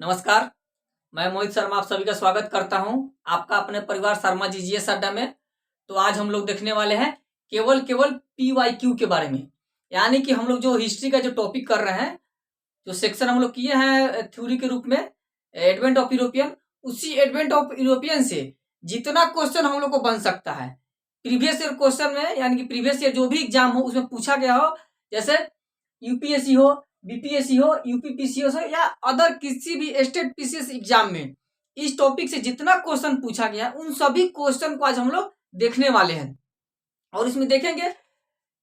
नमस्कार। मैं मोहित शर्मा आप सभी का स्वागत करता हूं आपका अपने परिवार शर्मा जी जीएस अड्डा में। तो आज हम लोग देखने वाले हैं केवल केवल पीवाईक्यू के बारे में, यानी कि हम लोग जो हिस्ट्री का जो टॉपिक कर रहे हैं, जो सेक्शन हम लोग किए हैं थ्योरी के रूप में एडवेंट ऑफ यूरोपियन, उसी एडवेंट ऑफ यूरोपियन से जितना क्वेश्चन हम लोग को बन सकता है प्रीवियस ईयर क्वेश्चन में, यानी कि प्रीवियस ईयर जो भी एग्जाम हो उसमें पूछा गया हो, जैसे यूपीएससी हो, बीपीएससी हो, यूपीपीसीएस हो या अदर किसी भी स्टेट पीसीएस एग्जाम में इस टॉपिक से जितना क्वेश्चन पूछा गया उन सभी क्वेश्चन को आज हम लोग देखने वाले हैं। और इसमें देखेंगे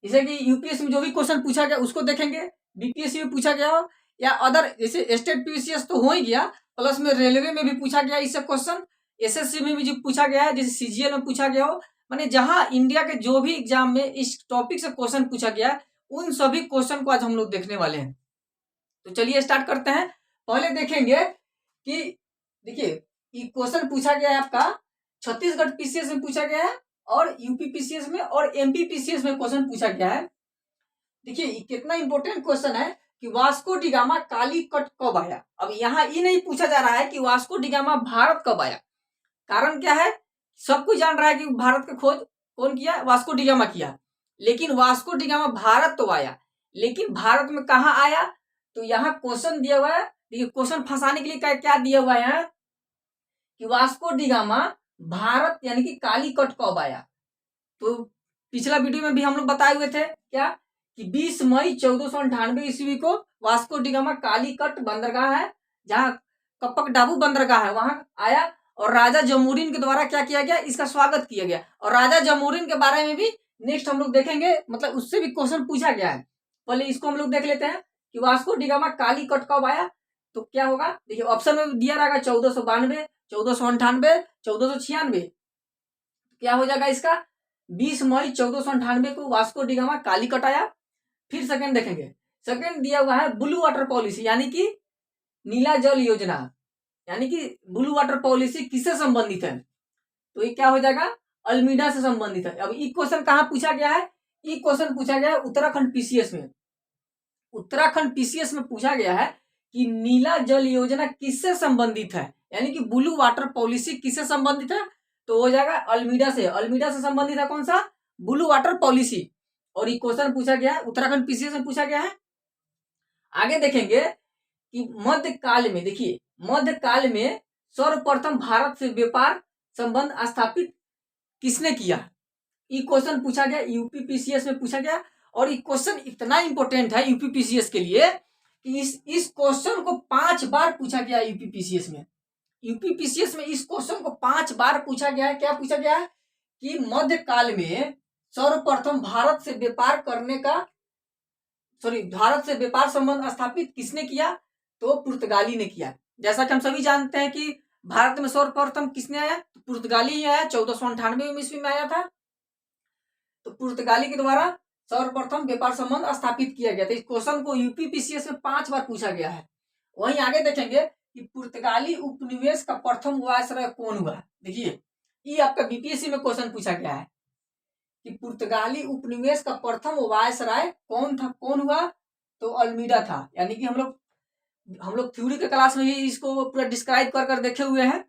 जैसे कि यूपीएससी में जो भी क्वेश्चन पूछा गया उसको देखेंगे, बीपीएससी में पूछा गया हो या अदर जैसे स्टेट पीसीएस तो हो ही गया, प्लस में रेलवे में भी पूछा गया इससे क्वेश्चन, एसएससी में भी जो पूछा गया है, जैसे सीजीएल में पूछा गया हो, माने जहां इंडिया के जो भी एग्जाम में इस टॉपिक से क्वेश्चन पूछा गया है उन सभी क्वेश्चन को आज हम लोग देखने वाले हैं। तो चलिए स्टार्ट करते हैं। पहले देखेंगे कि देखिए ये क्वेश्चन पूछा गया है आपका छत्तीसगढ़ पीसीएस में पूछा गया है और यूपी पीसीएस में और एमपी पीसीएस में क्वेश्चन पूछा गया है। देखिए ये कितना इंपॉर्टेंट क्वेश्चन है कि वास्को डिगामा कालीकट कब आया। अब यहाँ ये नहीं पूछा जा रहा है कि वास्को डिगामा भारत कब आया, कारण क्या है, सब कुछ जान रहा है कि भारत का खोज कौन किया, वास्को डिगामा किया, लेकिन वास्को डिगामा भारत तो आया, लेकिन भारत में कहाँ आया, तो यहाँ क्वेश्चन दिया हुआ है। देखिए क्वेश्चन फंसाने के लिए क्या क्या दिया हुआ है कि वास्को डिगामा भारत यानी कि कालीकट कब आया। तो पिछला वीडियो में भी हम लोग बताए हुए थे क्या कि 20 मई 1498 ईस्वी को वास्को डिगामा कालीकट बंदरगाह है जहां कपक डाबू बंदरगाह है वहां आया और राजा जमोरिन के द्वारा क्या किया गया, इसका स्वागत किया गया। और राजा जमोरिन के बारे में भी नेक्स्ट हम लोग देखेंगे, मतलब उससे भी क्वेश्चन पूछा गया है। पहले इसको हम लोग देख लेते हैं कि वास्को डिगामा कालीकट कब आया। तो क्या होगा, देखिए ऑप्शन में दिया रहेगा 1492, 1498, 1496। क्या हो जाएगा इसका, 20 मई 1498 को वास्को डिगामा कालीकट आया। फिर सेकंड देखेंगे, सेकंड दिया हुआ है ब्लू वाटर पॉलिसी यानी कि नीला जल योजना, यानी कि ब्लू वाटर पॉलिसी किससे संबंधित है, तो ये क्या हो जाएगा, अल्मीडा से संबंधित है। अब ये क्वेश्चन कहाँ पूछा गया है, ये क्वेश्चन पूछा गया है उत्तराखंड पीसीएस में। उत्तराखंड पीसीएस में पूछा गया है कि नीला जल योजना किससे संबंधित है, यानी कि ब्लू वाटर पॉलिसी किससे संबंधित है, तो हो जाएगा अल्मीडा से। अल्मीडा से संबंधित है कौन सा, ब्लू वाटर पॉलिसी। और ये क्वेश्चन पूछा गया है उत्तराखंड पीसीएस में पूछा गया है। आगे देखेंगे कि मध्यकाल में, देखिए मध्यकाल में सर्वप्रथम भारत से व्यापार संबंध स्थापित किसने किया, ये क्वेश्चन पूछा गया, यूपी पीसीएस में पूछा गया। और ये क्वेश्चन इतना इंपॉर्टेंट है यूपी पीसीएस के लिए कि इस क्वेश्चन को 5 बार पूछा गया यूपी पीसीएस में। यूपी पीसीएस में इस क्वेश्चन को 5 बार पूछा गया है। क्या पूछा गया है कि मध्यकाल में सर्वप्रथम भारत से व्यापार करने का, भारत से व्यापार संबंध स्थापित किसने किया, तो पुर्तगाली ने किया। जैसा कि हम सभी जानते हैं कि भारत में सर्वप्रथम किसने आया, तो पुर्तगाली ही आया, 1498 ईस्वी में आया था। तो पुर्तगाली के द्वारा सर्वप्रथम व्यापार संबंध स्थापित किया गया था। इस क्वेश्चन को यूपी पीसीएस में 5 बार पूछा गया है। वहीं आगे देखेंगे कि पुर्तगाली उपनिवेश का प्रथम वायसराय कौन हुआ। देखिए ये आपका बीपीएससी में क्वेश्चन पूछा गया है कि पुर्तगाली उपनिवेश का प्रथम वायसराय कौन था, कौन हुआ, तो अल्मीडा था। यानी कि हम लोग थ्योरी के क्लास में ही इसको पूरा डिस्क्राइब कर देखे हुए हैं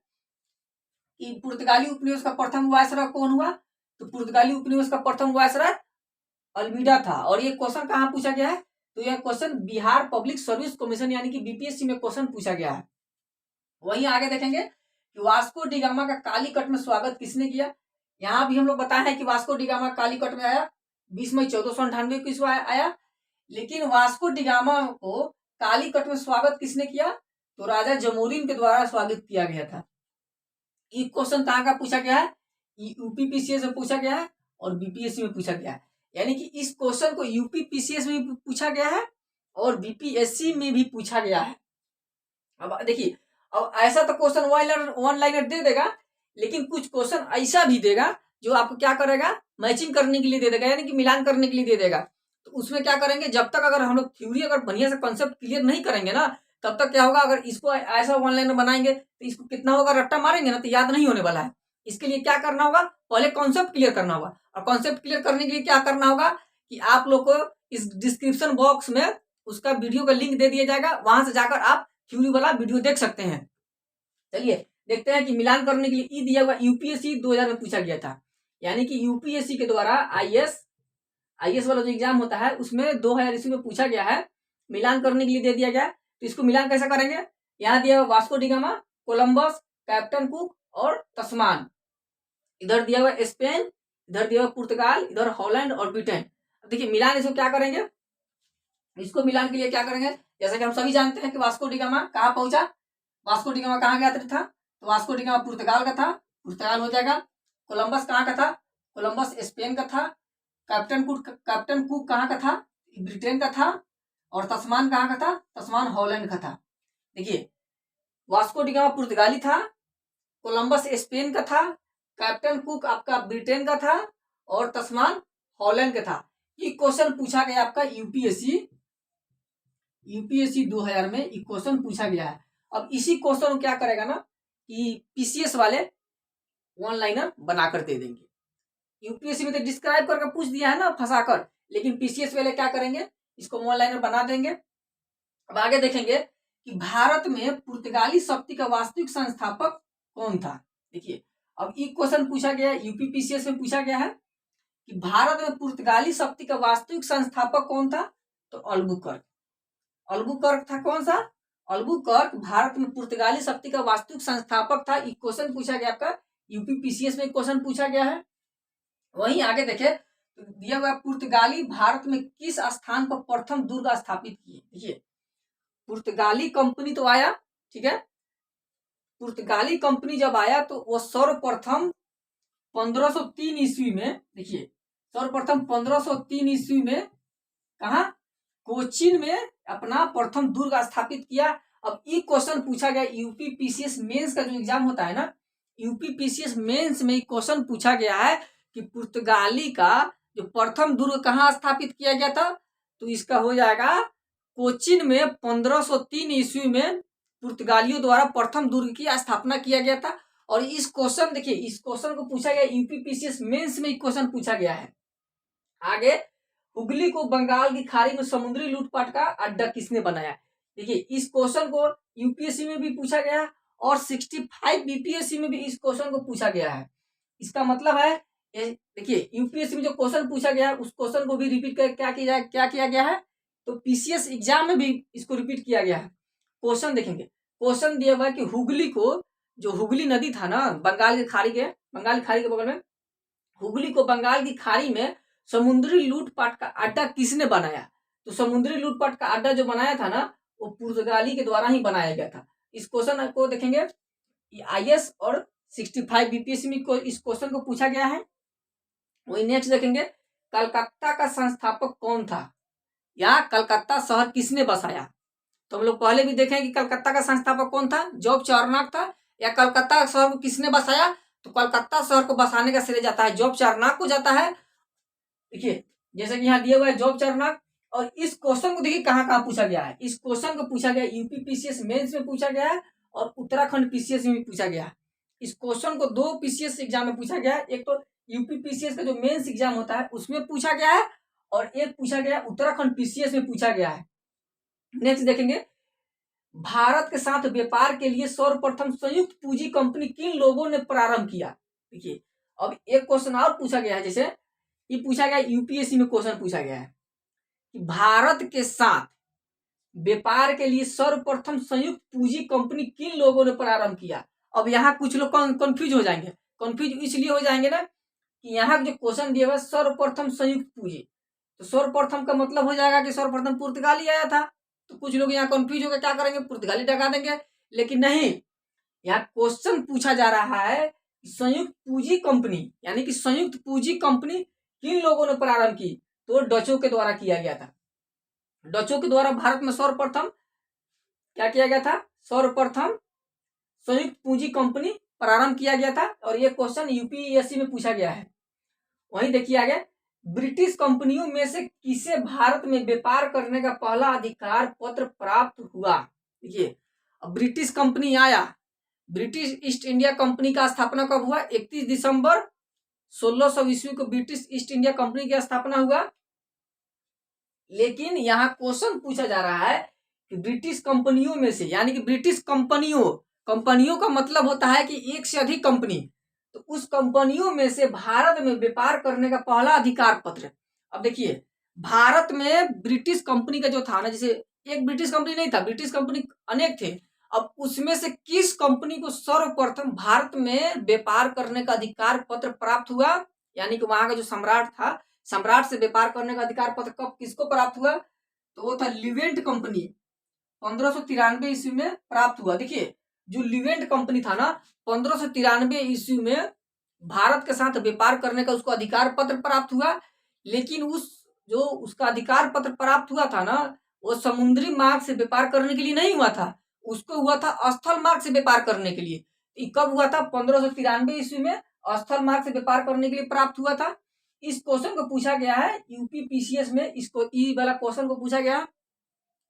कि पुर्तगाली उपनिवेश का प्रथम वायसराय कौन हुआ, तो पुर्तगाली उपनिवेश का प्रथम वायसराय अल्मीडा था। और ये क्वेश्चन कहाँ पूछा गया है, तो यह question Bihar public service commission यानी कि बीपीएससी में क्वेश्चन पूछा गया है। वहीं आगे देखेंगे कि वास्को डिगामा का कालीकट में स्वागत किसने किया। यहाँ भी हम लोग बताए हैं कि वास्को डिगामा कालीकट में आया 20 मई 1498 को इसको आया, लेकिन वास्को डिगामा को कालीकट में स्वागत किसने किया, तो राजा जमोरिन के द्वारा स्वागत किया गया था। ये क्वेश्चन कहाँ का पूछा गया है, यूपी पीसीएस में पूछा गया है और बीपीएससी में पूछा गया है। यानी कि इस क्वेश्चन को यूपी पीसीएस में भी पूछा गया है और बीपीएससी में भी पूछा गया है। अब देखिए अब ऐसा तो क्वेश्चन वन लाइनर दे देगा, लेकिन कुछ क्वेश्चन ऐसा भी देगा जो आपको क्या करेगा, मैचिंग करने के लिए दे देगा, यानी कि मिलान करने के लिए दे देगा। तो उसमें क्या करेंगे, जब तक अगर हम लोग थ्योरी अगर बढ़िया से कॉन्सेप्ट क्लियर नहीं करेंगे ना, तब तक क्या होगा, अगर इसको ऐसा वन लाइनर बनाएंगे तो इसको कितना होगा, रट्टा मारेंगे ना तो याद नहीं होने वाला है। इसके लिए क्या करना होगा, पहले कॉन्सेप्ट क्लियर करना होगा। और कॉन्सेप्ट क्लियर करने के लिए क्या करना होगा कि आप लोग को इस डिस्क्रिप्शन बॉक्स में उसका वीडियो का लिंक दे दिया जाएगा, वहां से जाकर आप थ्योरी वाला वीडियो देख सकते हैं। चलिए देखते हैं कि मिलान करने के लिए ई दिया हुआ यूपीएससी 2000 में पूछा गया था, यानी कि यूपीएससी के द्वारा आईएएस वाला जो एग्जाम होता है उसमें 2000 ईस्वी में पूछा गया है, मिलान करने के लिए दे दिया गया। तो इसको मिलान कैसे करेंगे, यहाँ दिया हुआ Vasco D gamma, Columbus, captain cook और तस्मान, इधर दिया हुआ स्पेन, इधर दिया हुआ पुर्तगाल, इधर हॉलैंड और ब्रिटेन। देखिए मिलान इसको क्या करेंगे, इसको मिलान के लिए क्या करेंगे, जैसे कि हम सभी जानते हैं कि वास्को डी गामा कहाँ पहुंचा, वास्को डी गामा कहाँ गया था, तो वास्को डी गामा पुर्तगाल का था, पुर्तगाल हो जाएगा। कोलंबस कहाँ का था, कोलंबस स्पेन का था। कैप्टन कुक कहाँ का था, ब्रिटेन का था। और तस्मान कहाँ का था, तस्मान हॉलैंड का था। देखिए वास्को डी गामा पुर्तगाली था, कोलंबस स्पेन का था, कैप्टन कुक आपका ब्रिटेन का था और तस्मान हॉलैंड का था। ये क्वेश्चन पूछा गया आपका यूपीएससी 2000 में ये क्वेश्चन पूछा गया है। अब इसी क्वेश्चन को क्या करेगा ना कि पीसीएस वाले वन लाइनर बनाकर दे देंगे। यूपीएससी में तो डिस्क्राइब करके पूछ दिया है ना फंसाकर, लेकिन पीसीएस वाले क्या करेंगे, इसको वन लाइनर बना देंगे। अब आगे देखेंगे कि भारत में पुर्तगाली शक्ति का वास्तविक संस्थापक कौन था। देखिए अब ये क्वेश्चन पूछा गया है, यूपी पीसीएस में पूछा गया है कि भारत में पुर्तगाली शक्ति का वास्तविक संस्थापक कौन था, तो अल्बुकर्क था। कौन सा, अल्बुकर्क भारत में पुर्तगाली शक्ति का वास्तविक संस्थापक था। ये क्वेश्चन पूछा गया आपका यूपी पीसीएस में क्वेश्चन पूछा गया है। वहीं आगे देखे तो दिया हुआ पुर्तगाली भारत में किस स्थान पर प्रथम दुर्ग स्थापित किए। देखिए पुर्तगाली कंपनी तो आया, ठीक है, पुर्तगाली कंपनी जब आया तो वो सर्वप्रथम 1503 ईस्वी में, देखिए सर्वप्रथम 1503 ईस्वी में कहा, कोचीन में अपना प्रथम दुर्ग स्थापित किया। अब ये क्वेश्चन पूछा गया यूपी पीसीएस मेंस का जो एग्जाम होता है ना, यूपी पीसीएस मेंस में क्वेश्चन पूछा गया है कि पुर्तगाली का जो प्रथम दुर्ग कहाँ स्थापित किया गया था, तो इसका हो जाएगा कोचीन में 1503 ईस्वी में पुर्तगालियों द्वारा प्रथम दुर्ग की स्थापना किया गया था। और इस क्वेश्चन देखिए, इस क्वेश्चन को पूछा गया यूपी पीसीएस मेंस में क्वेश्चन पूछा गया है। आगे हुगली को बंगाल की खाड़ी में समुद्री लूटपाट का अड्डा किसने बनाया। देखिए इस क्वेश्चन को यूपीएससी में भी पूछा गया और 65 बीपीएससी में भी इस क्वेश्चन को पूछा गया है। इसका मतलब है देखिए यूपीएससी में जो क्वेश्चन पूछा गया है उस क्वेश्चन को भी रिपीट कर क्या किया गया है, तो पीसीएस एग्जाम में भी इसको रिपीट किया गया है। क्वेश्चन देखेंगे, क्वेश्चन दिया हुआ है कि हुगली को, जो हुगली नदी था ना बंगाल की खाड़ी के बगल में, हुगली को बंगाल की खाड़ी में समुद्री लूटपाट का अड्डा किसने बनाया। तो समुद्री लूटपाट का अड्डा जो बनाया था ना वो पुर्तगाली के द्वारा ही बनाया गया था। इस क्वेश्चन को देखेंगे आईएएस और 65 बीपीएससी में इस क्वेश्चन को पूछा गया है। वही नेक्स्ट देखेंगे कलकत्ता का संस्थापक कौन था, या कलकत्ता शहर किसने बसाया। तो हम लोग पहले भी देखें कि कलकत्ता का संस्थापक कौन था, जॉब चार्नक था। या कलकत्ता शहर को किसने बसाया, तो कलकत्ता शहर को बसाने का श्रेय जाता है जॉब चार्नक को जाता है। देखिए जैसे कि यहाँ दिया हुआ है जॉब चार्नक। और इस क्वेश्चन को देखिए कहाँ पूछा गया है, इस क्वेश्चन को पूछा गया यूपी पीसीएस मेंस में पूछा गया है और उत्तराखंड पीसीएस में भी पूछा गया है। इस क्वेश्चन को 2 पीसीएस एग्जाम में पूछा गया है, एक तो यूपी पीसीएस का जो मेंस एग्जाम होता है उसमें पूछा गया है और एक पूछा गया उत्तराखंड पीसीएस में पूछा गया है। नेक्स्ट देखेंगे भारत के साथ व्यापार के लिए सर्वप्रथम संयुक्त पूंजी कंपनी किन लोगों ने प्रारंभ किया। देखिए अब एक क्वेश्चन और पूछा गया है, जैसे ये पूछा गया यूपीएससी में क्वेश्चन पूछा गया है कि भारत के साथ व्यापार के लिए सर्वप्रथम संयुक्त पूंजी कंपनी किन लोगों ने प्रारंभ किया। अब यहाँ कुछ लोग कंफ्यूज हो जाएंगे, कंफ्यूज इसलिए हो जाएंगे ना कि यहाँ जो क्वेश्चन दिया हुआ सर्वप्रथम संयुक्त पूंजी, तो सर्वप्रथम का मतलब हो जाएगा कि सर्वप्रथम पुर्तगाली आया था। तो कुछ लोग यहाँ कंफ्यूज होकर क्या करेंगे, पुर्तगाली लगा देंगे, लेकिन नहीं, यहाँ क्वेश्चन पूछा जा रहा है संयुक्त पूंजी कंपनी, यानी कि संयुक्त पूंजी कंपनी किन लोगों ने प्रारंभ की, तो डचों के द्वारा किया गया था। डचों के द्वारा भारत में सर्वप्रथम क्या किया गया था, सर्वप्रथम संयुक्त पूंजी कंपनी प्रारंभ किया गया था। और यह क्वेश्चन यूपीएससी में पूछा गया है। वहीं देखिए आगे, ब्रिटिश कंपनियों में से किसे भारत में व्यापार करने का पहला अधिकार पत्र प्राप्त हुआ। देखिए अब ब्रिटिश कंपनी आया, ब्रिटिश ईस्ट इंडिया कंपनी का स्थापना कब हुआ, 31 दिसंबर 1600 ईस्वी को ब्रिटिश ईस्ट इंडिया कंपनी की स्थापना हुआ। लेकिन यहाँ क्वेश्चन पूछा जा रहा है कि ब्रिटिश कंपनियों में से, यानी कि ब्रिटिश कंपनियों का मतलब होता है कि एक से अधिक कंपनी, तो उस कंपनियों में से भारत में व्यापार करने का पहला अधिकार पत्र। अब देखिए, भारत में ब्रिटिश कंपनी का जो था ना, जैसे एक ब्रिटिश कंपनी नहीं था, ब्रिटिश कंपनी अनेक थे। अब उसमें से किस कंपनी को सर्वप्रथम भारत में व्यापार करने का अधिकार पत्र प्राप्त हुआ, यानी कि वहां का जो सम्राट था, सम्राट से व्यापार करने का अधिकार पत्र कब किसको प्राप्त हुआ, तो वो था लिवेंट कंपनी। 1593 ईस्वी में प्राप्त हुआ। देखिए, जो लिवेंट कंपनी था ना, 1593 ईस्वी में भारत के साथ व्यापार करने का उसको अधिकार पत्र प्राप्त हुआ। लेकिन उसका अधिकार पत्र प्राप्त हुआ था ना, वो समुद्री मार्ग से व्यापार करने के लिए नहीं हुआ था, उसको हुआ था स्थल मार्ग से व्यापार करने के लिए। कब हुआ था? 1593 ईस्वी में स्थल मार्ग से व्यापार करने के लिए प्राप्त हुआ था। इस क्वेश्चन को पूछा गया है यूपीपीसीएस में, इसको ई वाला क्वेश्चन को पूछा गया।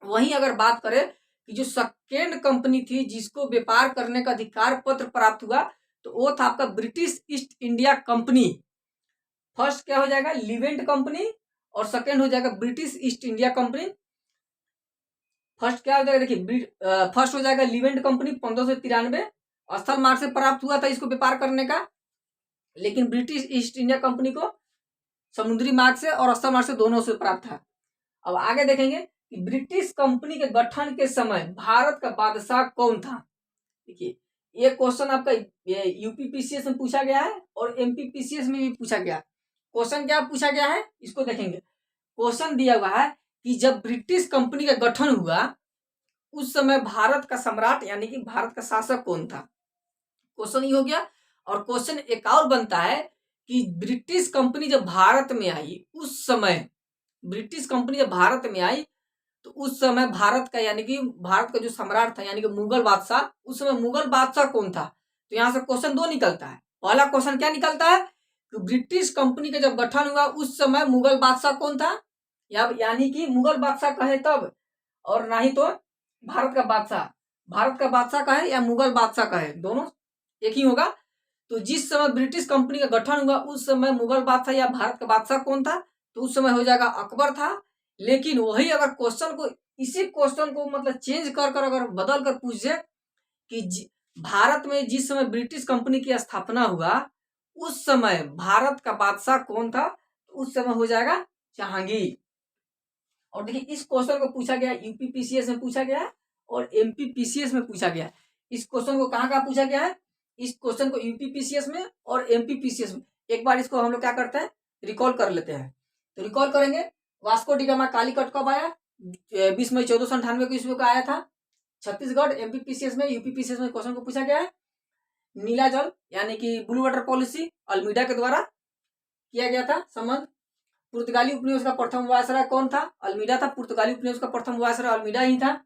वहीं अगर बात करें कि जो सेकेंड कंपनी थी जिसको व्यापार करने का अधिकार पत्र प्राप्त हुआ, तो वो था आपका British east India company. First क्या हो जाएगा? लिवेंट कंपनी, और सेकेंड हो जाएगा British east India company. First क्या हो जाएगा? देखिए, फर्स्ट हो जाएगा लिवेंट कंपनी, 1593 स्थल मार्ग से प्राप्त हुआ था इसको व्यापार करने का। लेकिन ब्रिटिश ईस्ट इंडिया कंपनी को समुद्री मार्ग से और स्थल मार्ग से दोनों से प्राप्त था। अब आगे देखेंगे कि ब्रिटिश कंपनी के गठन के समय भारत का बादशाह कौन था। देखिए, ये क्वेश्चन आपका यूपीपीसीएस में पूछा गया है और एमपीपीसीएस में भी पूछा गया। क्वेश्चन क्या पूछा गया है, इसको देखेंगे। क्वेश्चन दिया हुआ है कि जब ब्रिटिश कंपनी का गठन हुआ उस समय भारत का सम्राट यानी कि भारत का शासक कौन था, क्वेश्चन ये हो गया। और क्वेश्चन एक और बनता है कि ब्रिटिश कंपनी जब भारत में आई उस समय, ब्रिटिश कंपनी जब भारत में आई तो उस समय भारत का यानी कि भारत का जो सम्राट था यानी कि मुगल बादशाह, उस समय मुगल बादशाह कौन था। तो यहाँ से क्वेश्चन दो निकलता है। पहला क्वेश्चन क्या निकलता है कि ब्रिटिश कंपनी का जब गठन हुआ उस समय मुगल बादशाह कौन था, यानी कि मुगल बादशाह कहे तब, और ना ही तो भारत का बादशाह कहे या मुगल बादशाह कहे, दोनों एक ही होगा। तो जिस समय ब्रिटिश कंपनी का गठन हुआ उस समय मुगल बादशाह या भारत का बादशाह कौन था, तो उस समय हो जाएगा अकबर था। लेकिन वही अगर क्वेश्चन को, इसी क्वेश्चन को मतलब चेंज कर कर अगर बदल कर पूछे कि भारत में जिस समय ब्रिटिश कंपनी की स्थापना हुआ उस समय भारत का बादशाह कौन था, तो उस समय हो जाएगा जहांगीर। और देखिए, इस क्वेश्चन को पूछा गया यूपीपीसीएस में पूछा गया है और एमपीपीसीएस में पूछा गया है। इस क्वेश्चन को कहाँ पूछा गया है? इस क्वेश्चन को यूपीपीसीएस में और एमपीपीसीएस में। एक बार इसको हम लोग क्या करते हैं, रिकॉल कर लेते हैं। तो रिकॉल करेंगे, वास्को डी गामा कालीकट कब आया? 20 मई 1498 को ईस्वी को आया था छत्तीसगढ़। एमपीपीसीएस में, यूपीपीसीएस में क्वेश्चन को पूछा गया है नीला जल यानी कि ब्लू वाटर पॉलिसी अल्मीडा के द्वारा किया गया था संबंध। पुर्तगाली उपनिवेश का प्रथम वायसराय कौन था? अल्मीडा था। पुर्तगाली उपनिवेश का प्रथम वायसराय अल्मीडा ही था।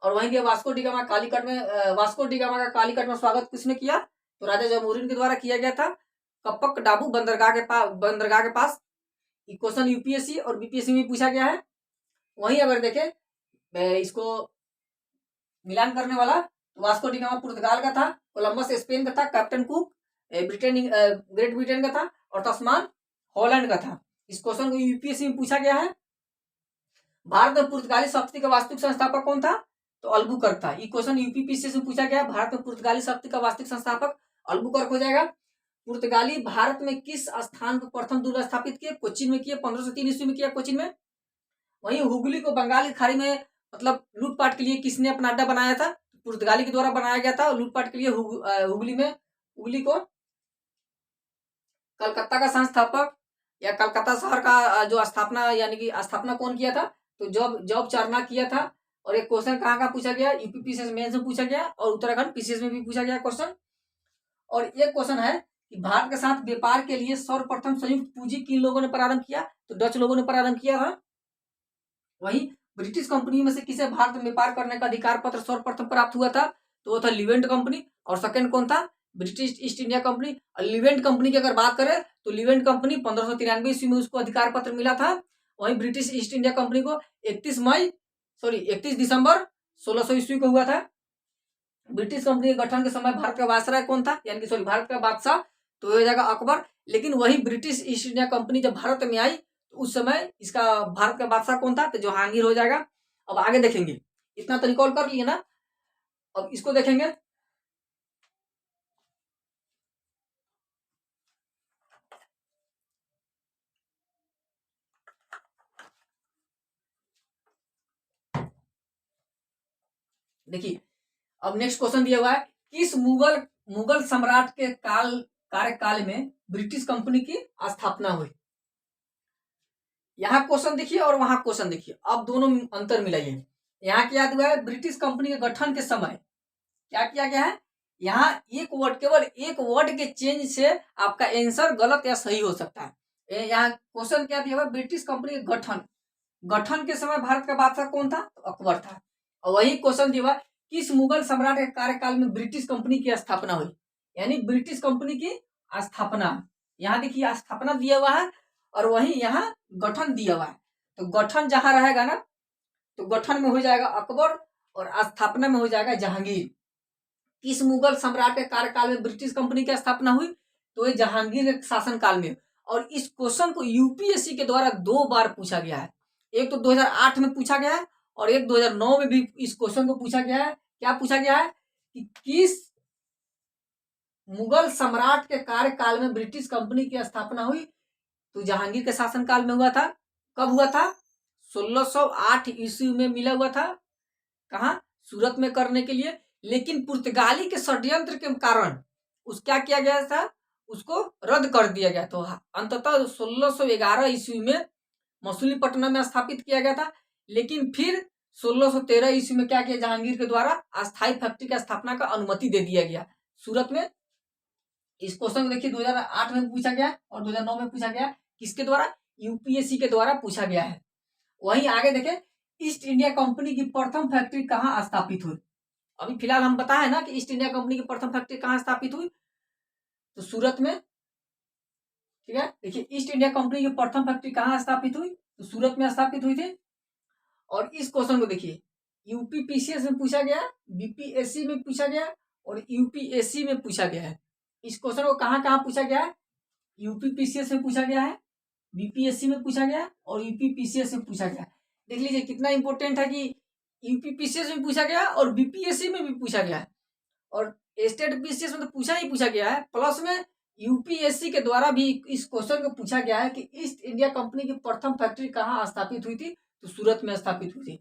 और वहीं दिया वास्को डी गामा कालीकट में, वास्को डी गामा का कालीकट में स्वागत किसने किया? तो राजा जमोरिन के द्वारा किया गया था कपक डाबू बंदरगाह के पास। क्वेश्चन यूपीएससी और बीपीएससी में पूछा गया है। वहीं अगर देखें इसको मिलान करने वाला, तो वास्को डी गामा पुर्तगाल का था, कोलंबस स्पेन का था, कैप्टन कुक ग्रेट ब्रिटेन का था और तस्मान हॉलैंड का था। इस क्वेश्चन को यूपीएससी में पूछा गया है। भारत में पुर्तगाली शक्ति का वास्तविक संस्थापक कौन था? तो अल्बुकर्क था। ये क्वेश्चन यूपीपीसीएस में पूछा गया। भारत में पुर्तगाली शक्ति का वास्तविक संस्थापक अल्बुकर्क हो जाएगा। पुर्तगाली भारत में किस स्थान पर प्रथम दुर्ग स्थापित किए? कोचीन में किए, 1503 ईस्वी में किया कोचीन में। वहीं हुगली को बंगाल की खाड़ी में मतलब लूटपाट के लिए किसने अपना अड्डा बनाया था? पुर्तगाली के द्वारा बनाया गया था। लूटपाट के लिए हुगली को कलकत्ता का संस्थापक या कलकत्ता शहर का जो स्थापना यानी कि स्थापना कौन किया था? तो जॉब चार्नक किया था। और एक क्वेश्चन कहाँ पूछा गया? यूपीपीसीएस मेंस में पूछा गया और उत्तराखंड पीसीएस में भी पूछा गया क्वेश्चन। और एक क्वेश्चन है कि भारत के साथ व्यापार के लिए सर्वप्रथम संयुक्त पूंजी किन लोगों ने प्रारंभ किया? तो डच लोगों ने प्रारंभ किया था। वहीं ब्रिटिश कंपनी में से किसे भारत में व्यापार करने का अधिकार पत्र सर्वप्रथम प्राप्त हुआ था? तो वो था लिवेंट कंपनी। और सेकंड कौन था? British east India company. Leivand company की अगर बात करें तो लिवेंट कंपनी 1593 ईस्वी में उसको अधिकार पत्र मिला था। वहीं ब्रिटिश ईस्ट इंडिया कंपनी को 31 दिसंबर 1600 ईस्वी को हुआ था। ब्रिटिश कंपनी के गठन के समय भारत का वायसराय कौन था? यानी कि भारत का बादशाह, तो हो जाएगा अकबर। लेकिन वही ब्रिटिश ईस्ट इंडिया कंपनी जब भारत में आई तो उस समय इसका भारत का बादशाह कौन था? तो जहांगीर हो जाएगा। अब आगे देखेंगे, इतना तो रिकॉल कर लिए ना, अब इसको देखेंगे। देखिए अब नेक्स्ट क्वेश्चन दिया हुआ है, किस मुगल मुगल सम्राट के कार्यकाल में ब्रिटिश कंपनी की स्थापना हुई। यहाँ क्वेश्चन देखिए और वहां क्वेश्चन देखिए, अब दोनों अंतर मिलाइए। यहाँ क्या दिया है, ब्रिटिश कंपनी के गठन के समय क्या किया गया है। यहाँ एक वर्ड, केवल एक वर्ड के चेंज से आपका आंसर गलत या सही हो सकता है। यहाँ क्वेश्चन क्या दिया हुआ, ब्रिटिश कंपनी के गठन के समय भारत का बादशाह कौन था, तो अकबर था। और वही क्वेश्चन दिया हुआ, किस मुगल सम्राट के कार्यकाल में ब्रिटिश कंपनी की स्थापना हुई, यानी ब्रिटिश कंपनी की स्थापना। यहाँ देखिए स्थापना दिया हुआ है और वही यहाँ गठन दिया हुआ है। तो गठन जहां रहेगा ना, तो गठन में हो जाएगा अकबर और स्थापना में हो जाएगा जहांगीर। किस मुगल सम्राट के कार्यकाल में ब्रिटिश कंपनी की स्थापना हुई, तो ये जहांगीर के शासनकाल में। और इस क्वेश्चन को यूपीएससी के द्वारा 2 बार पूछा गया है। एक तो 2008 में पूछा गया है और एक 2009 में भी इस क्वेश्चन को पूछा गया है। क्या पूछा गया है कि किस मुगल सम्राट के कार्यकाल में ब्रिटिश कंपनी की स्थापना हुई, तो जहांगीर के शासनकाल में हुआ था। कब हुआ था, 1608 ईस्वी में मिला हुआ था। कहा, सूरत में करने के लिए। लेकिन पुर्तगाली के षड्यंत्र के कारण क्या किया गया था, उसको रद्द कर दिया गया। तो अंततः 1611 ईस्वी में मसूलीपट्टनम में स्थापित किया गया था। लेकिन फिर 1613 ईस्वी में क्या किया, जहांगीर के द्वारा अस्थायी फैक्ट्री की स्थापना का अनुमति दे दिया गया सूरत में। इस क्वेश्चन को देखिए 2008 में पूछा गया और 2009 में पूछा गया। किसके द्वारा, यूपीएससी के द्वारा पूछा गया है। वहीं आगे देखें, ईस्ट इंडिया कंपनी की प्रथम फैक्ट्री कहाँ स्थापित हुई। अभी फिलहाल हम बताए ना कि ईस्ट इंडिया कंपनी की प्रथम फैक्ट्री कहाँ स्थापित हुई, तो सूरत में। ठीक है, देखिए ईस्ट इंडिया कंपनी की प्रथम फैक्ट्री कहाँ स्थापित हुई, तो सूरत में स्थापित हुई थी। और इस क्वेश्चन को देखिए, यूपीपीसीएस में पूछा गया, बीपीएससी में पूछा गया और यूपीएससी में पूछा गया है। इस क्वेश्चन को कहाँ कहाँ पूछा गया है, यूपीपीसीएस में पूछा गया है, बीपीएससी में पूछा गया और यूपीपीसीएस में पूछा गया। देख लीजिए कितना इंपॉर्टेंट है कि यूपीपीसीएस में पूछा गया और बीपीएससी में भी पूछा गया है। और स्टेट पीसीएस में तो पूछा ही पूछा गया है, प्लस में यूपीएससी के द्वारा भी इस क्वेश्चन को पूछा गया है कि ईस्ट इंडिया कंपनी की प्रथम फैक्ट्री कहाँ स्थापित हुई थी, तो सूरत में स्थापित हुई थी।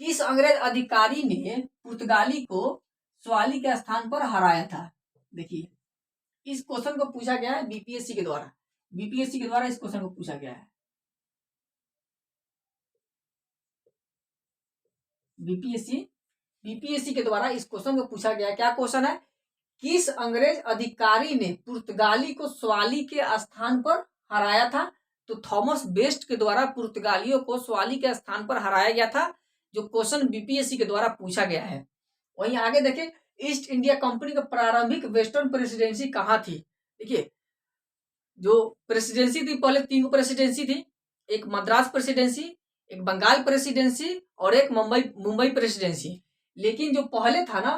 किस अंग्रेज अधिकारी ने पुर्तगाली को स्वाली के स्थान पर हराया था। देखिए इस क्वेश्चन को पूछा गया है बीपीएससी के द्वारा, बीपीएससी के द्वारा इस क्वेश्चन को पूछा गया है। बीपीएससी के द्वारा इस क्वेश्चन को पूछा गया। क्या क्वेश्चन है, किस अंग्रेज अधिकारी ने पुर्तगाली को स्वाली के स्थान पर हराया था, तो थॉमस बेस्ट के द्वारा पुर्तगालियों को स्वाली के स्थान पर हराया गया था, जो क्वेश्चन बीपीएससी के द्वारा पूछा गया है। वहीं आगे देखें, ईस्ट इंडिया कंपनी का प्रारंभिक वेस्टर्न प्रेसिडेंसी कहाँ थी। देखिए जो प्रेसिडेंसी थी, पहले 3 प्रेसिडेंसी थी, एक मद्रास प्रेसिडेंसी, एक बंगाल प्रेसिडेंसी और एक मुंबई प्रेसिडेंसी। लेकिन जो पहले था ना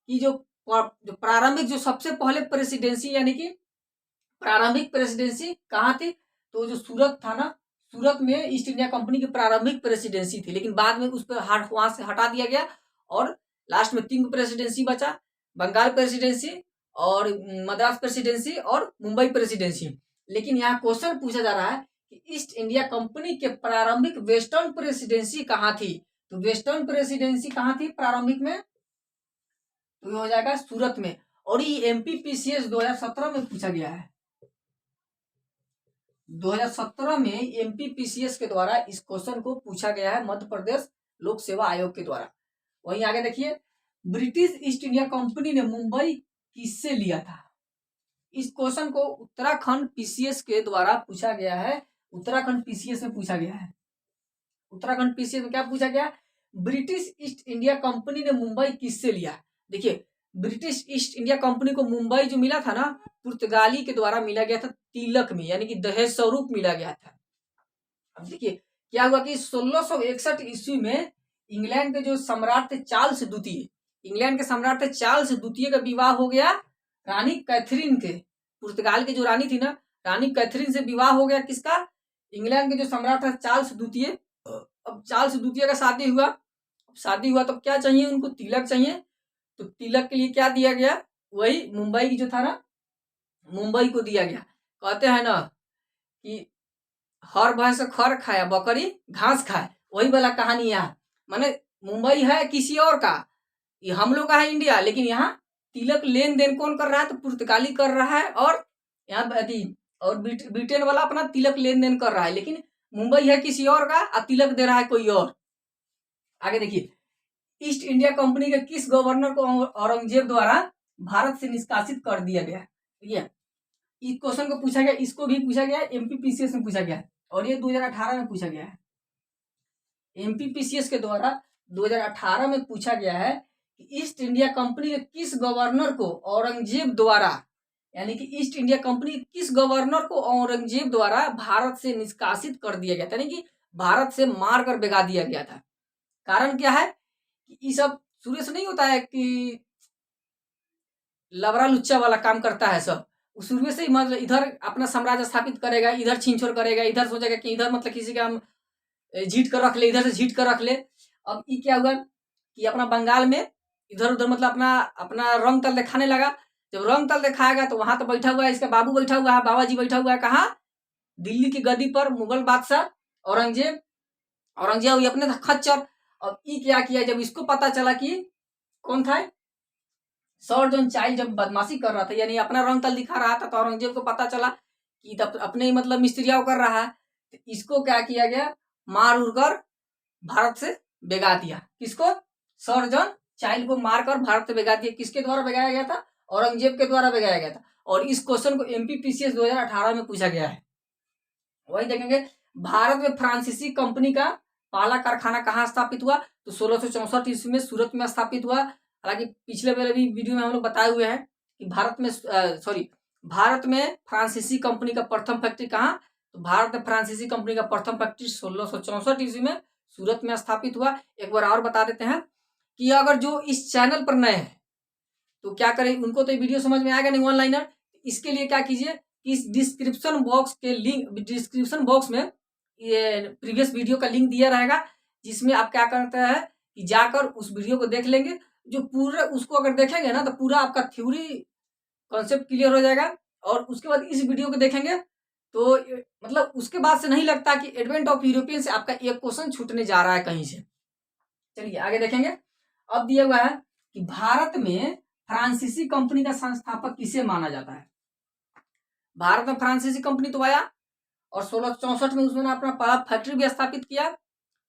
कि जो प्रारंभिक, जो सबसे पहले प्रेसिडेंसी यानी कि प्रारंभिक प्रेसिडेंसी कहाँ थी, तो जो सूरत था ना, सूरत में ईस्ट इंडिया कंपनी की प्रारंभिक प्रेसिडेंसी थी। लेकिन बाद में उस पर वहां से हटा दिया गया और लास्ट में 3 प्रेसिडेंसी बचा, बंगाल प्रेसिडेंसी और मद्रास प्रेसिडेंसी और मुंबई प्रेसिडेंसी। लेकिन यहाँ क्वेश्चन पूछा जा रहा है कि ईस्ट इंडिया कंपनी के प्रारंभिक वेस्टर्न प्रेसिडेंसी कहाँ थी, तो वेस्टर्न प्रेसिडेंसी कहाँ थी प्रारंभिक में, तो ये हो जाएगा सूरत में। और ये एमपीपीसीएस 2017 में पूछा गया है। 2017 में एमपीपीसीएस के द्वारा इस क्वेश्चन को पूछा गया है, मध्य प्रदेश लोक सेवा आयोग के द्वारा। वहीं आगे देखिए, ब्रिटिश ईस्ट इंडिया कंपनी ने मुंबई किससे लिया था। इस क्वेश्चन को उत्तराखंड पीसीएस के द्वारा पूछा गया है, उत्तराखंड पीसीएस में पूछा गया है। उत्तराखंड पीसीएस में क्या पूछा गया, ब्रिटिश ईस्ट इंडिया कंपनी ने मुंबई किससे लिया। देखिए ब्रिटिश ईस्ट इंडिया कंपनी को मुंबई जो मिला था ना, पुर्तगाली के द्वारा मिला गया था तिलक में, यानी कि दहेज स्वरूप मिला गया था। अब देखिए क्या हुआ कि 1661 ईस्वी में इंग्लैंड के जो सम्राट थे चार्ल्स द्वितीय, इंग्लैंड के सम्राट थे चार्ल्स द्वितीय का विवाह हो गया रानी कैथरीन के, पुर्तगाल की जो रानी थी ना, रानी कैथरीन से विवाह हो गया किसका, इंग्लैंड के जो सम्राट था चार्ल्स द्वितीय अब चार्ल्स द्वितीय का शादी हुआ, तो क्या चाहिए उनको, तिलक चाहिए। तो तिलक के लिए क्या दिया गया, वही मुंबई की जो था ना, मुंबई को दिया गया। कहते हैं ना कि हर भैंस खर खाया बकरी घास खाए, वही वाला कहानी यहाँ। माने मुंबई है किसी और का, ये हम लोग का है इंडिया, लेकिन यहाँ तिलक लेन देन कौन कर रहा है, तो पुर्तगाली कर रहा है, और यहाँ और ब्रिटेन वाला अपना तिलक लेन देन कर रहा है, लेकिन मुंबई है किसी और का और तिलक दे रहा है कोई और। आगे देखिए, ईस्ट इंडिया कंपनी के किस गवर्नर को औरंगजेब द्वारा भारत से निष्कासित कर दिया गया, ठीक है। इस क्वेश्चन को पूछा गया, इसको भी पूछा गया, एमपीपीसीएस में पूछा गया है, और ये 2018 में पूछा गया है। एमपीपीसीएस के द्वारा 2018 में पूछा गया है कि ईस्ट इंडिया कंपनी के किस गवर्नर को औरंगजेब द्वारा, यानी कि ईस्ट इंडिया कंपनी के किस गवर्नर को औरंगजेब द्वारा भारत से निष्कासित कर दिया गया था, यानी कि भारत से मार कर भगा दिया गया था। कारण क्या है कि ये सब शुरू से नहीं होता है कि लबरा लुच्चा वाला काम करता है सब, शुरू से ही मतलब इधर अपना साम्राज्य स्थापित करेगा, इधर छीन-छोड़ करेगा, इधर सोचेगा कि इधर मतलब किसी का हम जीत कर रख ले, इधर से जीत कर रख ले। अब ये क्या हुआ कि अपना बंगाल में इधर उधर मतलब अपना अपना रंग तल दिखाने लगा। जब रंग तल दिखाएगा तो वहां तो बैठा हुआ है, इसका बाबू बैठा हुआ है, बाबा जी बैठा हुआ है कहाँ, दिल्ली की गद्दी पर, मुगल बादशाह औरंगजेब। औरंगजेब ये अपने था खच्चर। अब ये क्या किया, जब इसको पता चला कि कौन था सर जॉन चाइल्ड जब बदमाशी कर रहा था, यानी अपना रंग तल दिखा रहा था, तो औरंगजेब को पता चला कि अपने ही मतलब मिस्त्रियाव कर रहा है, तो इसको क्या किया गया, मार उड़ कर भारत से बेगा दिया। किसको, सर जॉन चाइल्ड को मारकर भारत से बेगा दिया। किसके द्वारा बेगाया गया था, औरंगजेब के द्वारा बेगाया गया था। और इस क्वेश्चन को एमपीपीसीएस 2018 में पूछा गया है। वही देखेंगे, भारत में फ्रांसीसी कंपनी का पहला कारखाना कहाँ स्थापित हुआ, तो 1664 ईस्वी में सूरत में स्थापित हुआ। हालांकि पिछले वाले भी वीडियो में हम लोग बताए हुए हैं कि भारत में फ्रांसीसी कंपनी का प्रथम फैक्ट्री कहाँ, तो भारत में फ्रांसीसी कंपनी का प्रथम फैक्ट्री 1664 ईस्वी में सूरत में स्थापित हुआ। एक बार और बता देते हैं कि अगर जो इस चैनल पर नए हैं तो क्या करें, उनको तो ये वीडियो समझ में आएगा नहीं ऑनलाइनर, इसके लिए क्या कीजिए, इस डिस्क्रिप्शन बॉक्स में ये प्रीवियस वीडियो का लिंक दिया रहेगा, जिसमें आप क्या करते हैं कि जाकर उस वीडियो को देख लेंगे। जो पूरा उसको अगर देखेंगे ना तो पूरा आपका थ्योरी कॉन्सेप्ट क्लियर हो जाएगा, और उसके बाद इस वीडियो को देखेंगे तो मतलब उसके बाद से नहीं लगता कि एडवेंट ऑफ यूरोपियन से आपका एक क्वेश्चन छूटने जा रहा है कहीं से। चलिए आगे देखेंगे। अब दिया हुआ है कि भारत में फ्रांसीसी कंपनी का संस्थापक किसे माना जाता है। भारत में फ्रांसीसी कंपनी तो आया और 1664 में उसने अपना पहला फैक्ट्री भी स्थापित किया,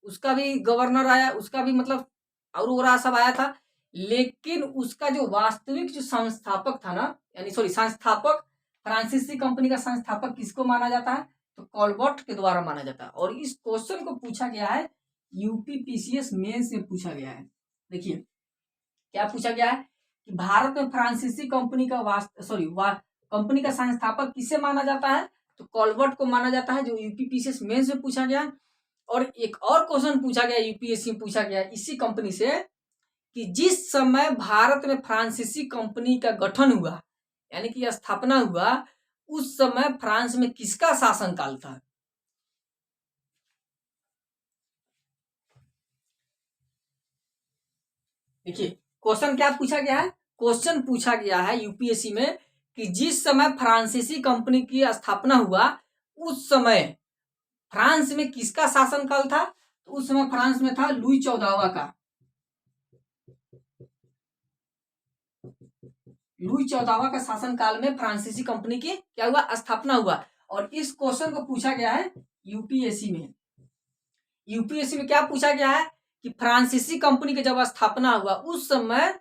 उसका भी गवर्नर आया, उसका भी मतलब और सब आया था, लेकिन उसका जो वास्तविक जो संस्थापक था ना, यानी संस्थापक फ्रांसीसी कंपनी का संस्थापक किसको माना जाता है, तो कॉलबर्ट के द्वारा माना जाता है। और इस क्वेश्चन को पूछा गया है यूपीपीसीएस मेंस में पूछा गया है। देखिए क्या पूछा गया है कि भारत में फ्रांसीसी कंपनी का कंपनी का संस्थापक किसे माना जाता है, तो कॉलबर्ट को माना जाता है, जो यूपीपीसीएस मेंस में पूछा गया। और एक और क्वेश्चन पूछा गया यूपीएससी में पूछा गया इसी कंपनी से कि जिस समय भारत में फ्रांसीसी कंपनी का गठन हुआ, यानी कि स्थापना हुआ, उस समय फ्रांस में किसका शासनकाल था। देखिए क्वेश्चन क्या पूछा गया है, क्वेश्चन पूछा गया है यूपीएससी में कि जिस समय फ्रांसीसी कंपनी की स्थापना हुआ उस समय फ्रांस में किसका शासनकाल था, तो उस समय फ्रांस में था लुई 14वां का। लुई 14वां का शासनकाल में फ्रांसीसी कंपनी की क्या हुआ, स्थापना हुआ। और इस क्वेश्चन को पूछा गया है यूपीएससी में। यूपीएससी में क्या पूछा गया है कि फ्रांसीसी कंपनी की जब स्थापना हुआ उस समय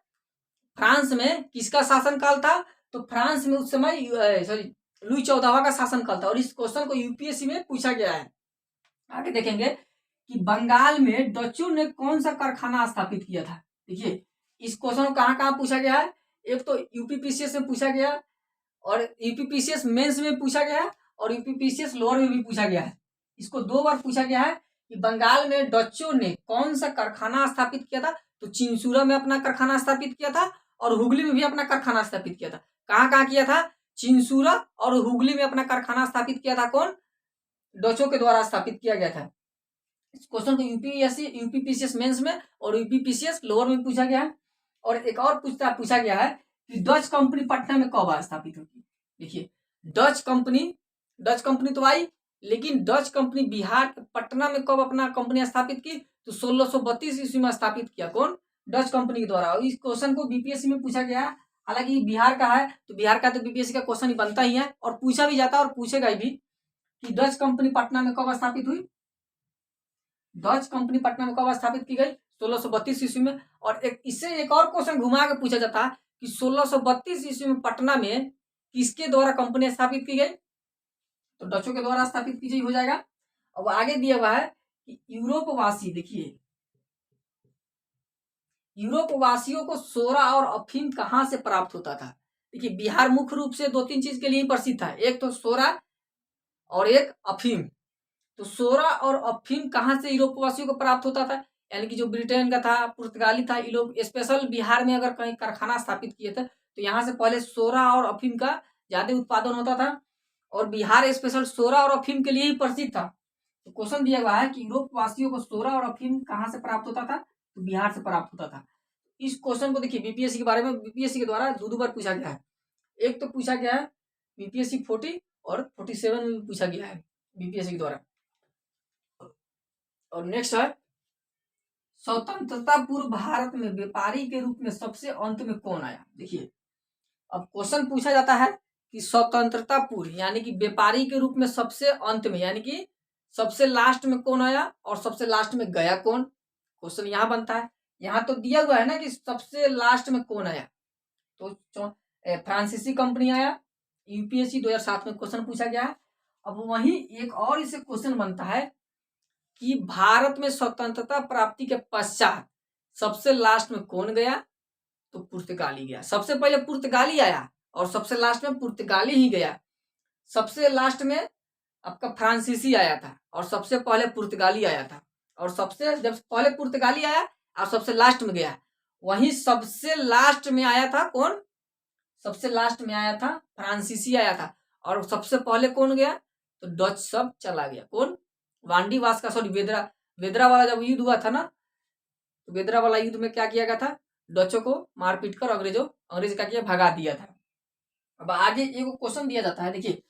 फ्रांस में किसका शासनकाल था, तो फ्रांस में उस समय लुई 14वां का शासनकाल था। और इस क्वेश्चन को यूपीएससी में पूछा गया है। आगे देखेंगे कि बंगाल में डचों ने कौन सा कारखाना स्थापित किया था। देखिए इस क्वेश्चन को कहाँ कहाँ पूछा गया है, एक तो यूपीपीसीएस में पूछा गया, और यूपीपीसीएस मेंस में पूछा गया, और यूपीपीसीएस लोअर में भी पूछा गया है। इसको 2 बार पूछा गया है कि बंगाल में डचों ने कौन सा कारखाना स्थापित किया था, तो चिंसूरा में अपना कारखाना स्थापित किया था, और हुगली में भी अपना कारखाना स्थापित किया था। कहाँ कहाँ किया था, चिंसूरा और हुगली में अपना कारखाना स्थापित किया था, कौन, डचों के द्वारा स्थापित किया गया था। इस क्वेश्चन को यूपीपीसीएस मेंस में और यूपीपीसीएस लोअर में पूछा गया है। और एक और पूछा गया है कि डच कंपनी पटना में कब स्थापित होगी। देखिए डच कंपनी तो आई, लेकिन डच कंपनी बिहार पटना में कब अपना कंपनी स्थापित की, तो 1632 ईस्वी में स्थापित किया। कौन? डच कंपनी के द्वारा। इस क्वेश्चन को बीपीएससी में पूछा गया है। हालांकि बिहार का है तो बिहार का तो बीपीएससी का क्वेश्चन ही बनता ही है और पूछा भी जाता है और पूछेगा भी कि डच कंपनी पटना में कब स्थापित हुई। डच कंपनी पटना में कब स्थापित की गई? 1632 ईस्वी में। और इससे एक और क्वेश्चन घुमा के पूछा जाता है कि 1632 ईस्वी में पटना में किसके द्वारा कंपनी स्थापित की गई, तो डचों के द्वारा स्थापित की गई हो जाएगा। अब आगे दिया हुआ है कि यूरोपवासी, देखिए यूरोपवासियों को सोरा और अफीम कहां से प्राप्त होता था। देखिए बिहार मुख्य रूप से 2-3 चीज के लिए प्रसिद्ध था, एक तो सोरा और एक अफीम। तो सोरा और अफीम कहां से यूरोपवासियों को प्राप्त होता था, यानी कि जो ब्रिटेन का था, पुर्तगाली था, ये लोग स्पेशल बिहार में अगर कहीं कारखाना स्थापित किए थे तो यहाँ से पहले सोरा और अफीम का ज्यादा उत्पादन होता था और बिहार स्पेशल सोरा और अफीम के लिए ही प्रसिद्ध था। तो क्वेश्चन दिया हुआ है कि यूरोपवासियों को सोरा और अफीम कहाँ से प्राप्त होता था, तो बिहार से प्राप्त होता था। इस क्वेश्चन को देखिए बीपीएससी के बारे में बीपीएससी के द्वारा दो बार पूछा गया है। एक तो पूछा गया है बीपीएससी 40 और 47 में पूछा गया है बीपीएससी के द्वारा। और नेक्स्ट है स्वतंत्रता पूर्व भारत में व्यापारी के रूप में सबसे अंत में कौन आया। देखिए अब क्वेश्चन पूछा जाता है कि स्वतंत्रता पूर्व यानी कि व्यापारी के रूप में सबसे अंत में यानी कि सबसे लास्ट में कौन आया और सबसे लास्ट में गया कौन, क्वेश्चन यहाँ बनता है। यहाँ तो दिया हुआ है ना कि सबसे लास्ट में कौन आया, तो फ्रांसीसी कंपनी आया। यूपीएससी 2007 में क्वेश्चन पूछा गया है। अब वही एक और इसे क्वेश्चन बनता है कि भारत में स्वतंत्रता प्राप्ति के पश्चात सबसे लास्ट में कौन गया, तो पुर्तगाली गया। सबसे पहले पुर्तगाली आया और सबसे लास्ट में पुर्तगाली ही गया। सबसे लास्ट में आपका फ्रांसीसी आया था और सबसे पहले पुर्तगाली आया था। और सबसे जब पहले पुर्तगाली आया और सबसे लास्ट में गया, वहीं सबसे लास्ट में आया था कौन, सबसे लास्ट में आया था फ्रांसीसी आया था। और सबसे पहले कौन गया, तो डच सब चला गया। कौन? वांडी वास्का सॉरी वेदरा वाला जब युद्ध हुआ था ना, तो वेदरा वाला युद्ध में क्या किया गया था, डचों को मारपीट कर अंग्रेज का किया भगा दिया था। अब आगे एक क्वेश्चन दिया जाता है। देखिए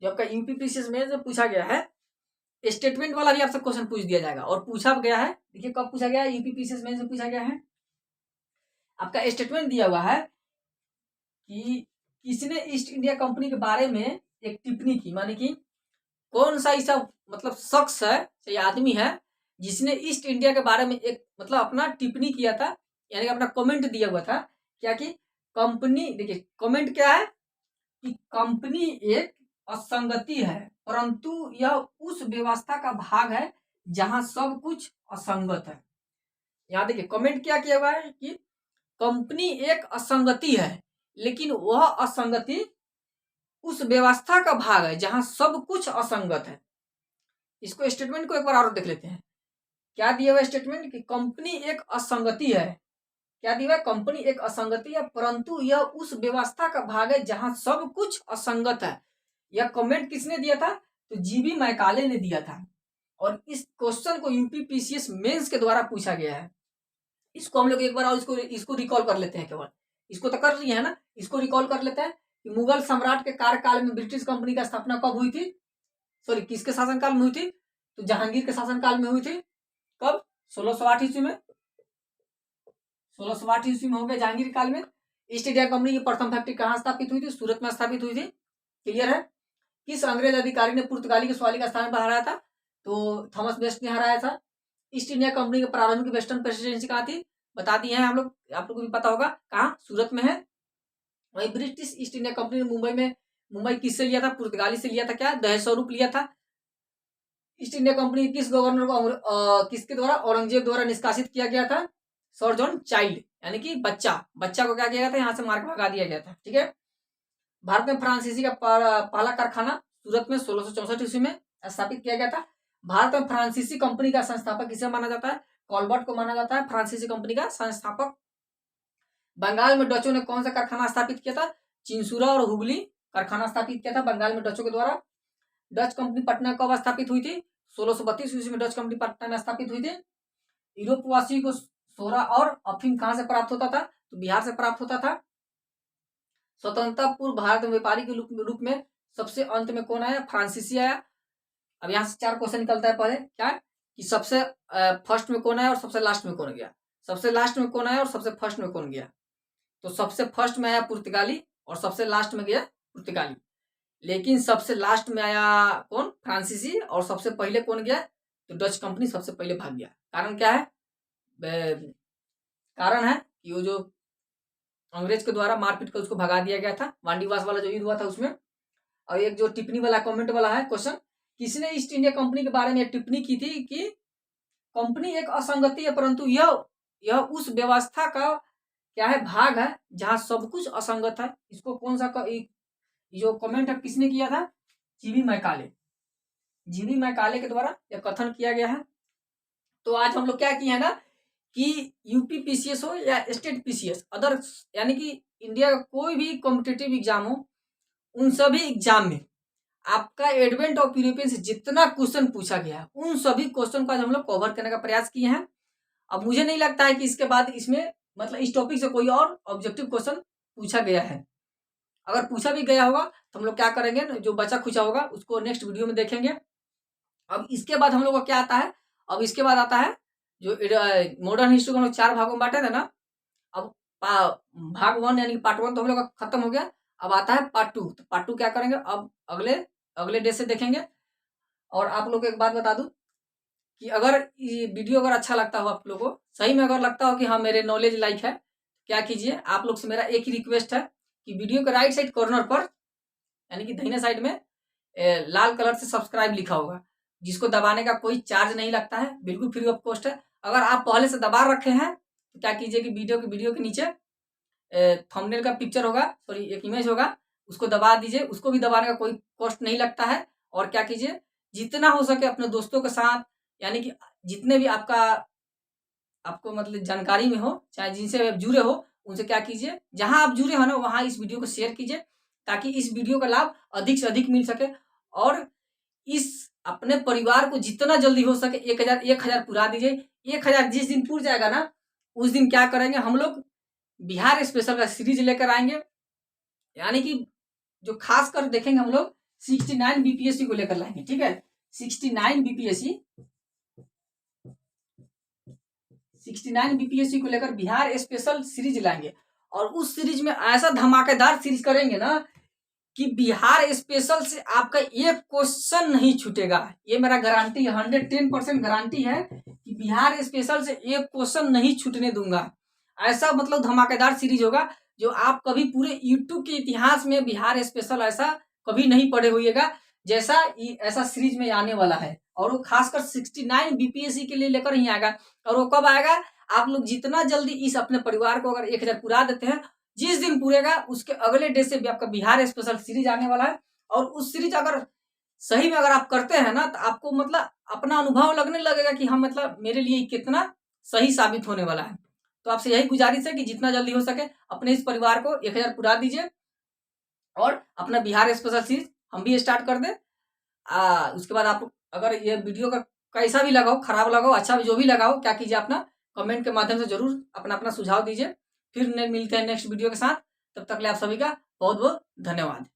जो आपका यूपीपीसीएस में जो पूछा गया है स्टेटमेंट वाला भी आपसे क्वेश्चन पूछ दिया जाएगा और पूछा गया है। देखिए कब पूछा गया है, यूपीपीसीएस में से पूछा गया है। आपका स्टेटमेंट दिया हुआ है कि किसने ईस्ट इंडिया कंपनी के बारे में एक टिप्पणी की, माने कि कौन सा ऐसा मतलब शख्स है या आदमी है जिसने ईस्ट इंडिया के बारे में एक मतलब अपना टिप्पणी किया था, यानी कि अपना कमेंट दिया हुआ था। क्या कि कंपनी, देखिए कमेंट क्या है कि कंपनी एक असंगति है परंतु यह उस व्यवस्था का भाग है जहां सब कुछ असंगत है। यहाँ देखिए कमेंट क्या किया हुआ है कि कंपनी एक असंगति है लेकिन वह असंगति उस व्यवस्था का भाग है जहां सब कुछ असंगत है। इसको स्टेटमेंट को एक बार और देख लेते हैं। क्या दिया हुआ स्टेटमेंट कि कंपनी एक असंगति है, क्या दिया हुआ, कंपनी एक असंगति है परंतु यह उस व्यवस्था का भाग है जहां सब कुछ असंगत है। यह कमेंट किसने दिया था, तो जीबी मैकाले ने दिया था। और इस क्वेश्चन को यूपीपीसीएस मेंस के द्वारा पूछा गया है। इसको हम लोग एक बार और इसको रिकॉल कर लेते हैं। केवल इसको तो कर रही है ना, इसको रिकॉल कर लेते हैं कि मुगल सम्राट के कार्यकाल में ब्रिटिश कंपनी का स्थापना कब हुई थी, सॉरी किसके शासनकाल में हुई थी, तो जहांगीर के शासनकाल में हुई थी। कब? 1608 ईस्वी में। 1608 ईस्वी में हो गया जहांगीर काल में। ईस्ट इंडिया कंपनी की प्रथम फैक्ट्री कहाँ स्थापित हुई थी, सूरत में स्थापित हुई थी। क्लियर है। किस अंग्रेज अधिकारी ने पुर्तगाली के सवाली का स्थान पर हराया था, तो थॉमस वेस्ट ने हराया था। ईस्ट इंडिया कंपनी की प्रारंभिक वेस्टर्न प्रेसिडेंसी कहाँ थी, बता दी है हम लोग, आप लोग को भी पता होगा कहाँ, सूरत में है। वही ब्रिटिश ईस्ट इंडिया कंपनी ने मुंबई किससे लिया था, पुर्तगाली से लिया था। क्या? दहेज स्वरूप लिया था। ईस्ट इंडिया कंपनी किस गवर्नर को किसके द्वारा, औरंगजेब द्वारा निष्कासित किया गया था, सर जॉन चाइल्ड, यानी कि बच्चा को क्या किया गया था, यहाँ से मार के भगा दिया गया था। ठीक है। भारत में फ्रांसीसी का पहला कारखाना सूरत में 1664 ईस्वी में स्थापित किया गया था। भारत में फ्रांसीसी कंपनी का संस्थापक किसे माना जाता है, कॉलबर्ट को माना जाता है फ्रांसीसी कंपनी का संस्थापक। बंगाल में डचों ने कौन सा कारखाना स्थापित किया था, चिंसुरा और हुगली कारखाना स्थापित किया था बंगाल में डचों के द्वारा। डच कंपनी पटना कब स्थापित हुई थी, 1632 ईस्वी में डच कंपनी पटना में स्थापित हुई थी। यूरोपवासी को सोरा और अफीम कहाँ से प्राप्त होता था? तो बिहार से प्राप्त होता था। स्वतंत्रता पूर्व भारत में व्यापारी के रूप में सबसे अंत में कौन आया? फ्रांसीसी आया। अब यहाँ से 4 क्वेश्चन निकलता है। पहले क्या कि सबसे फर्स्ट में कौन आया और सबसे लास्ट में कौन गया? सबसे लास्ट में कौन आया और सबसे फर्स्ट में कौन गया? तो सबसे फर्स्ट में आया पुर्तगाली और सबसे लास्ट में गया पुर्तगाली। लेकिन सबसे लास्ट में आया कौन? फ्रांसीसी। और सबसे पहले कौन गया? तो डच कंपनी सबसे पहले भाग गया। कारण क्या है? कारण है कि वो जो अंग्रेज के द्वारा मारपीट कर उसको भगा दिया गया था, वांडीवास वाला जो युद्ध हुआ था उसमें। और एक जो टिप्पणी वाला कमेंट वाला है क्वेश्चन, किसने ईस्ट इंडिया कंपनी के बारे में एक टिप्पणी की थी कि कंपनी एक असंगति है, परंतु यह उस व्यवस्था का क्या है? भाग है जहां सब कुछ असंगत है। इसको कौन सा जो कमेंट है किसने किया था? जीवी मैकाले। जीवी मैकाले के द्वारा यह कथन किया गया है। तो आज हम लोग क्या किए हैं ना कि यूपी पीसीएस हो या स्टेट पीसीएस, अदर यानी कि इंडिया का कोई भी कॉम्पिटिटिव एग्जाम हो, उन सभी एग्जाम में आपका एडवेंट ऑफ यूरोपियन से जितना क्वेश्चन पूछा गया उन सभी क्वेश्चन को आज हम लोग कवर करने का प्रयास किए हैं। अब मुझे नहीं लगता है कि इसके बाद इसमें मतलब इस टॉपिक से कोई और ऑब्जेक्टिव क्वेश्चन पूछा गया है। अगर पूछा भी गया होगा तो हम लोग क्या करेंगे, जो बचा खुचा होगा उसको नेक्स्ट वीडियो में देखेंगे। अब इसके बाद हम लोग को क्या आता है? अब इसके बाद आता है जो मॉडर्न हिस्ट्री को हम लोग 4 भागों में बांटे थे ना। अब भाग 1 यानी पार्ट 1 तो हम लोग का खत्म हो गया। अब आता है पार्ट 2। तो पार्ट 2 क्या करेंगे अब अगले डे से देखेंगे। और आप लोग को एक बात बता दूं कि अगर ये वीडियो अगर अच्छा लगता हो, आप लोगों को सही में अगर लगता हो कि हाँ मेरे नॉलेज लाइक है, क्या कीजिए, आप लोग से मेरा एक ही रिक्वेस्ट है कि वीडियो के राइट साइड कॉर्नर पर यानी कि दाहिने साइड में लाल कलर से सब्सक्राइब लिखा होगा, जिसको दबाने का कोई चार्ज नहीं लगता है, बिल्कुल फ्री ऑफ कॉस्ट है। अगर आप पहले से दबा रखे हैं तो क्या कीजिए कि वीडियो के नीचे थंबनेल का पिक्चर होगा, सॉरी एक इमेज होगा, उसको दबा दीजिए। उसको भी दबाने का कोई कॉस्ट नहीं लगता है। और क्या कीजिए, जितना हो सके अपने दोस्तों के साथ, यानी कि जितने भी आपको मतलब जानकारी में हो, चाहे जिनसे आप जुड़े हो, उनसे क्या कीजिए, जहां आप जुड़े हो ना वहां इस वीडियो को शेयर कीजिए, ताकि इस वीडियो का लाभ अधिक से अधिक मिल सके। और इस अपने परिवार को जितना जल्दी हो सके 1000 पूरा दीजिए। 1000 जिस दिन पूर जाएगा ना, उस दिन क्या करेंगे, हम लोग बिहार स्पेशल का सीरीज लेकर आएंगे। यानी कि जो खास कर देखेंगे हम लोग 69 बीपीएससी को लेकर लाएंगे। ठीक है, 69 बीपीएससी को लेकर बिहार स्पेशल सीरीज लाएंगे। और उस सीरीज में ऐसा धमाकेदार सीरीज करेंगे ना कि बिहार स्पेशल से आपका एक क्वेश्चन नहीं छूटेगा। ये मेरा गारंटी 110% गारंटी है कि बिहार स्पेशल से एक क्वेश्चन नहीं छूटने दूंगा। ऐसा मतलब धमाकेदार सीरीज होगा जो आप कभी पूरे यूट्यूब के इतिहास में बिहार स्पेशल ऐसा कभी नहीं पढ़े होइएगा जैसा ऐसा सीरीज में आने वाला है। और वो खासकर 69 बीपीएससी के लिए लेकर ही आएगा। और वो कब आएगा? आप लोग जितना जल्दी इस अपने परिवार को अगर 1000 पूरा देते हैं, जिस दिन पूरेगा उसके अगले डे से भी आपका बिहार स्पेशल सीरीज आने वाला है। और उस सीरीज अगर सही में अगर आप करते हैं ना, तो आपको मतलब अपना अनुभव लगने लगेगा कि हम मतलब मेरे लिए कितना सही साबित होने वाला है। तो आपसे यही गुजारिश है कि जितना जल्दी हो सके अपने इस परिवार को 1000 पूरा दीजिए और अपना बिहार स्पेशल सीरीज हम भी स्टार्ट कर दें। उसके बाद आप अगर ये वीडियो का कैसा भी लगाओ, खराब लगाओ, अच्छा भी, जो भी लगाओ, क्या कीजिए अपना कमेंट के माध्यम से जरूर अपना सुझाव दीजिए। फिर मिलते हैं नेक्स्ट वीडियो के साथ। तब तक के लिए आप सभी का बहुत बहुत धन्यवाद।